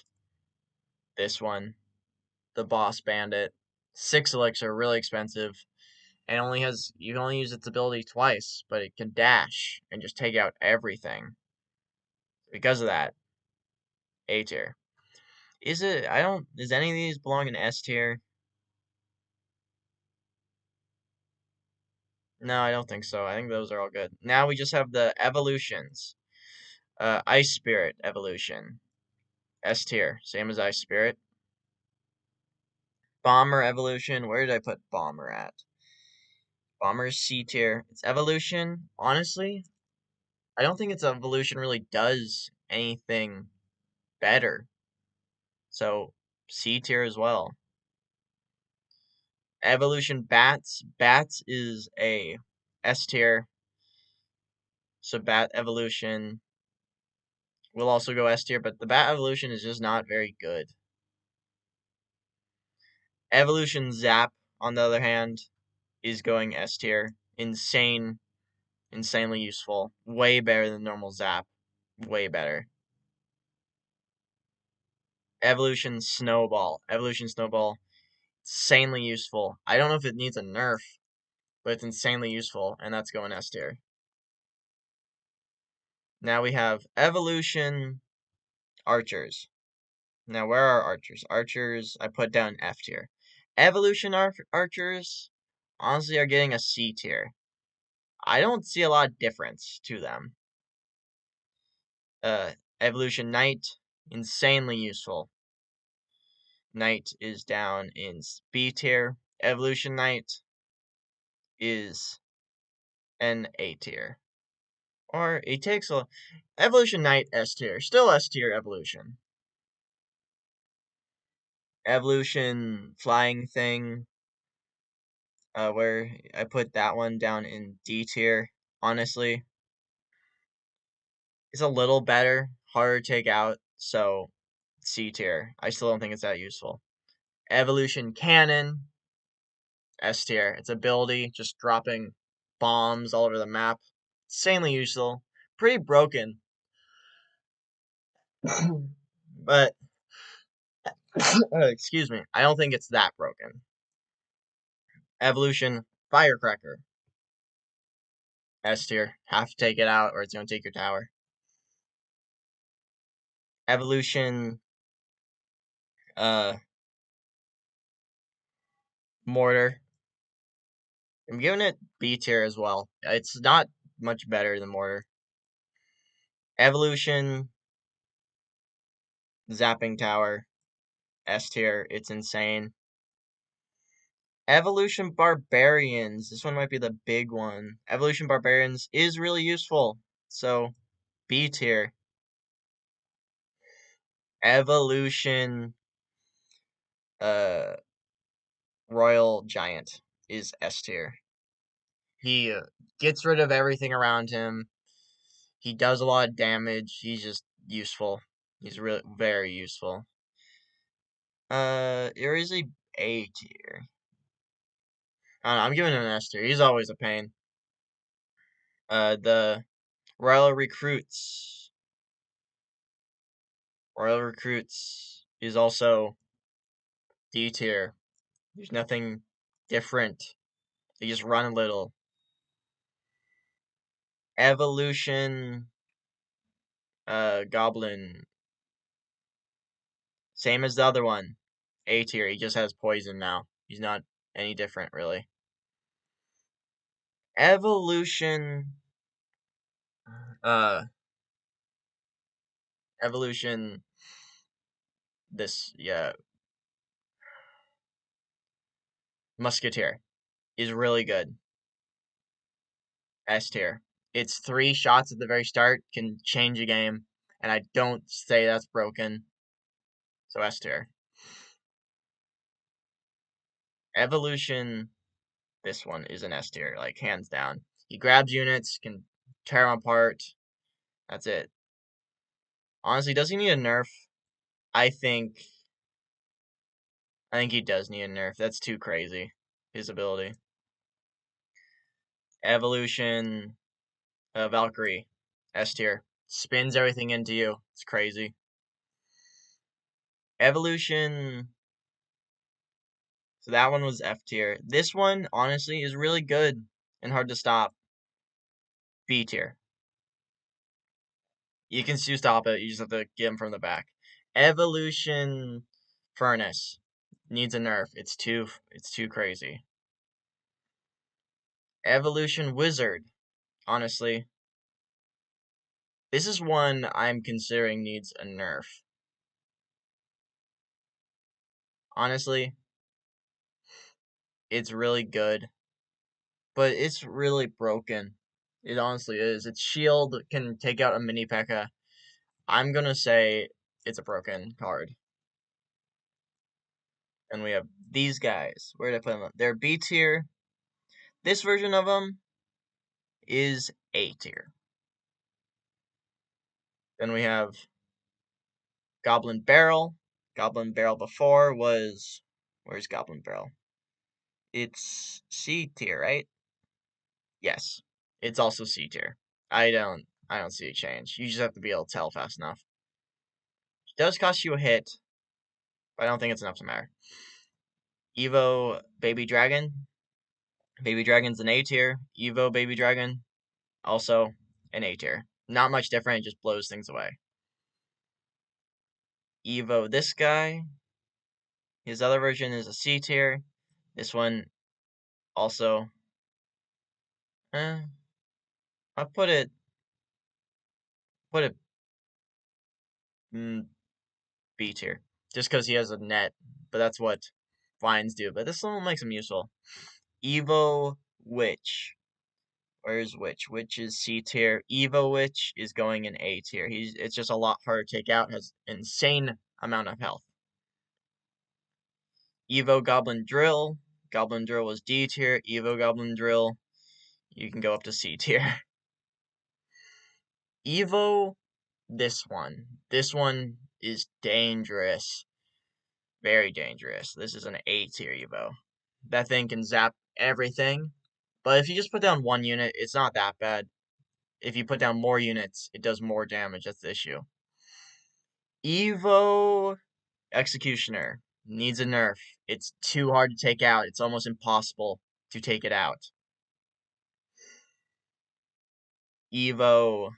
this one, the Boss Bandit. 6 elixir, really expensive. And you can only use its ability twice, but it can dash and just take out everything. Because of that, A tier. Does any of these belong in S tier? No, I don't think so. I think those are all good. Now we just have the evolutions. Ice Spirit evolution. S tier, same as Ice Spirit. Bomber evolution. Where did I put Bomber at? Bomber's C tier. Its evolution, honestly, I don't think its evolution really does anything better. So C tier as well. Evolution Bats. Bats is a S tier. So Bat evolution will also go S tier, but the Bat evolution is just not very good. Evolution Zap, on the other hand, is going S tier. Insanely useful. Way better than normal Zap. Way better. Evolution Snowball. Evolution Snowball, insanely useful. I don't know if it needs a nerf, but it's insanely useful, and that's going S tier. Now we have Evolution Archers. Now, where are Archers? Archers, I put down F tier. Evolution Archers, honestly, are getting a C tier. I don't see a lot of difference to them. Evolution Knight, insanely useful. Knight is down in B tier. Evolution Knight is an A tier. Or it takes a Evolution Knight S tier. Still S tier evolution. Evolution Flying Thing, where I put that one down in D tier. Honestly, it's a little better, harder to take out, so C tier. I still don't think it's that useful. Evolution Cannon, S tier. Its ability, just dropping bombs all over the map. Insanely useful. Pretty broken. But, excuse me, I don't think it's that broken. Evolution Firecracker, S tier. Have to take it out or it's going to take your tower. Evolution Mortar. I'm giving it B tier as well. It's not much better than Mortar. Evolution Zapping Tower, S tier. It's insane. Evolution Barbarians. This one might be the big one. Evolution Barbarians is really useful. So, B tier. Evolution uh Royal Giant is S tier. He gets rid of everything around him. He does a lot of damage. He's just useful. He's really very useful. There is A tier. I don't know, I'm giving him an S tier. He's always a pain. The Royal Recruits. Royal Recruits is also D tier. There's nothing different. They just run a little. Evolution Goblin. Same as the other one. A tier. He just has poison now. He's not any different really. Evolution uh Evolution this Musketeer is really good. S tier. It's 3 shots at the very start, can change a game, and I don't say that's broken. so S tier. Evolution, this one is an S tier, like hands down. He grabs units, can tear them apart. That's it. Honestly, does he need a nerf? I think I think he does need a nerf. That's too crazy. His ability. Evolution, Valkyrie, S tier. Spins everything into you. It's crazy. Evolution. So that one was F tier. This one, honestly, is really good and hard to stop. B tier. You can still stop it. You just have to get him from the back. Evolution Furnace needs a nerf. It's too crazy. Evolution Wizard. Honestly, this is one I'm considering needs a nerf. Honestly, it's really good, but it's really broken. It honestly is. Its shield can take out a mini P.E.K.K.A. I'm gonna say it's a broken card. And we have these guys. Where did I put them? They're B tier. This version of them is A tier. Then we have Goblin Barrel. Goblin Barrel before was, where's Goblin Barrel? It's C tier, right? Yes. It's also C tier. I don't see a change. You just have to be able to tell fast enough. It does cost you a hit, but I don't think it's enough to matter. Evo Baby Dragon. Baby Dragon's an A tier. Evo Baby Dragon, also an A tier. Not much different, it just blows things away. Evo this guy. His other version is a C tier. This one also, eh, I put it B tier, just because he has a net. But that's what vines do. But this one makes him useful. Evo Witch. Where's Witch? Witch is C tier. Evo Witch is going in A tier. It's just a lot harder to take out. Has insane amount of health. Evo Goblin Drill. Goblin Drill was D tier. Evo Goblin Drill, you can go up to C tier. Evo, this one. This one is dangerous. Very dangerous. This is an A tier Evo. That thing can zap everything. But if you just put down one unit, it's not that bad. If you put down more units, it does more damage. That's the issue. Evo Executioner needs a nerf. It's too hard to take out. It's almost impossible to take it out. Evo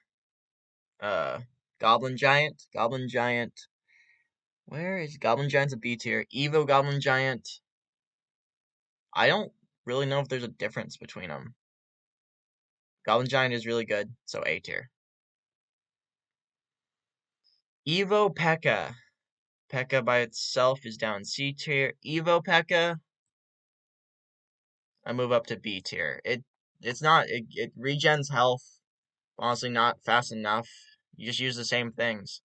Goblin Giant. Goblin Giant. Where is Goblin Giant's a B tier? Evo Goblin Giant. I don't really know if there's a difference between them. Goblin Giant is really good, so A tier. Evo P.E.K.K.A. P.E.K.K.A. by itself is down C tier. Evo P.E.K.K.A. I move up to B tier. It regens health. Honestly, not fast enough. You just use the same things.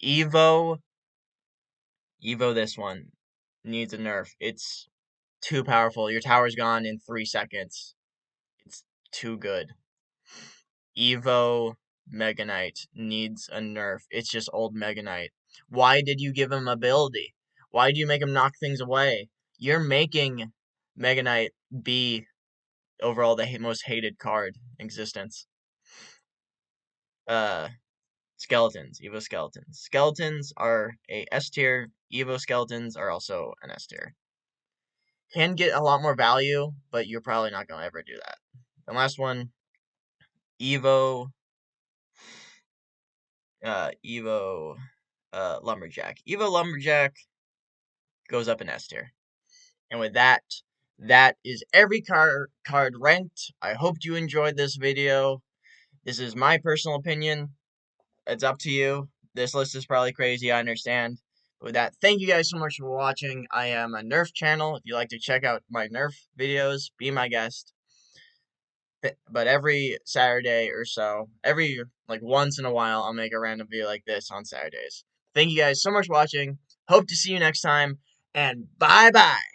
Evo this one needs a nerf. It's too powerful. Your tower's gone in 3 seconds. It's too good. Evo Mega Knight needs a nerf. It's just old Mega Knight. Why did you give him ability? Why do you make him knock things away? You're making Mega Knight be overall the most hated card in existence. Skeletons, Evo Skeletons. Skeletons are a S tier. Evo Skeletons are also an S tier. Can get a lot more value, but you're probably not going to ever do that. The last one, Evo Lumberjack. Evo Lumberjack goes up in S tier. And with that, that is every card ranked. I hope you enjoyed this video. This is my personal opinion. It's up to you. This list is probably crazy, I understand. But with that, thank you guys so much for watching. I am a Nerf channel. If you like to check out my Nerf videos, be my guest. But every Saturday or so, every like once in a while, I'll make a random video like this on Saturdays. Thank you guys so much for watching. Hope to see you next time, and bye bye.